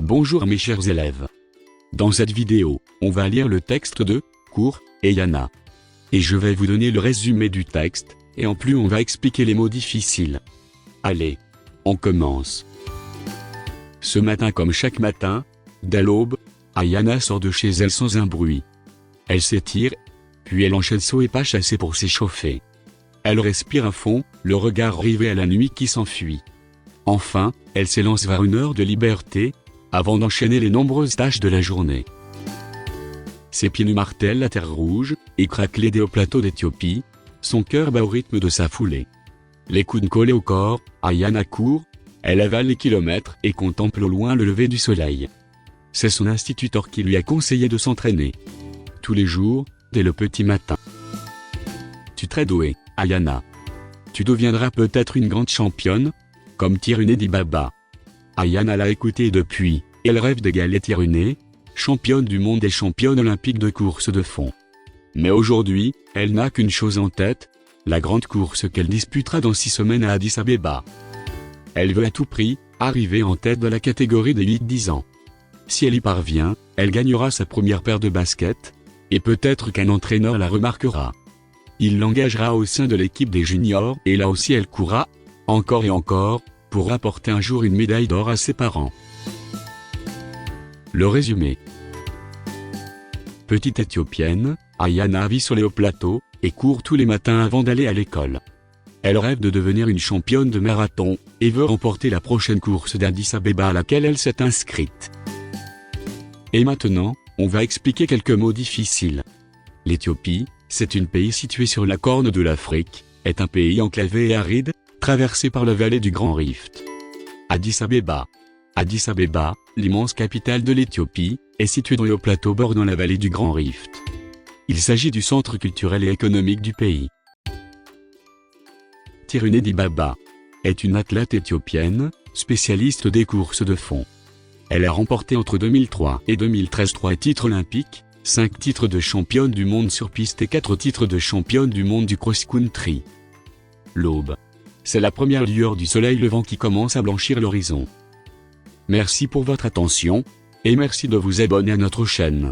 Bonjour mes chers élèves. Dans cette vidéo, on va lire le texte de Cours et Yana. Et je vais vous donner le résumé du texte, et en plus on va expliquer les mots difficiles. Allez, on commence. Ce matin comme chaque matin, dès l'aube, Ayana sort de chez elle sans un bruit. Elle s'étire, puis elle enchaîne saut et pas chassé pour s'échauffer. Elle respire à fond, le regard rivé à la nuit qui s'enfuit. Enfin, elle s'élance vers une heure de liberté, avant d'enchaîner les nombreuses tâches de la journée. Ses pieds nus martèlent la terre rouge, et craquent les dés au plateau d'Éthiopie, son cœur bat au rythme de sa foulée. Les coudes collés au corps, Ayana court, elle avale les kilomètres et contemple au loin le lever du soleil. C'est son instituteur qui lui a conseillé de s'entraîner tous les jours, dès le petit matin. Tu es très douée, Ayana. Tu deviendras peut-être une grande championne, comme Tirunedi Baba. Ayana l'a écouté depuis, et elle rêve d'égaler Tirunedi, championne du monde et championne olympique de course de fond. Mais aujourd'hui, elle n'a qu'une chose en tête, la grande course qu'elle disputera dans 6 semaines à Addis Abeba. Elle veut à tout prix arriver en tête de la catégorie des 8-10 ans. Si elle y parvient, elle gagnera sa première paire de baskets, et peut-être qu'un entraîneur la remarquera. Il l'engagera au sein de l'équipe des juniors et là aussi elle courra, encore et encore, pour rapporter un jour une médaille d'or à ses parents. Le résumé. Petite Éthiopienne, Ayana vit sur les hauts plateaux, et court tous les matins avant d'aller à l'école. Elle rêve de devenir une championne de marathon, et veut remporter la prochaine course d'Addis Abeba à laquelle elle s'est inscrite. Et maintenant, on va expliquer quelques mots difficiles. L'Éthiopie, c'est un pays situé sur la corne de l'Afrique, est un pays enclavé et aride, traversé par la vallée du Grand Rift. Addis Abeba. Addis Abeba, l'immense capitale de l'Éthiopie, est située dans le plateau bordant la vallée du Grand Rift. Il s'agit du centre culturel et économique du pays. Tirunedi Baba est une athlète éthiopienne, spécialiste des courses de fond. Elle a remporté entre 2003 et 2013 3 titres olympiques, 5 titres de championne du monde sur piste et 4 titres de championne du monde du cross-country. L'aube. C'est la première lueur du soleil levant qui commence à blanchir l'horizon. Merci pour votre attention, et merci de vous abonner à notre chaîne.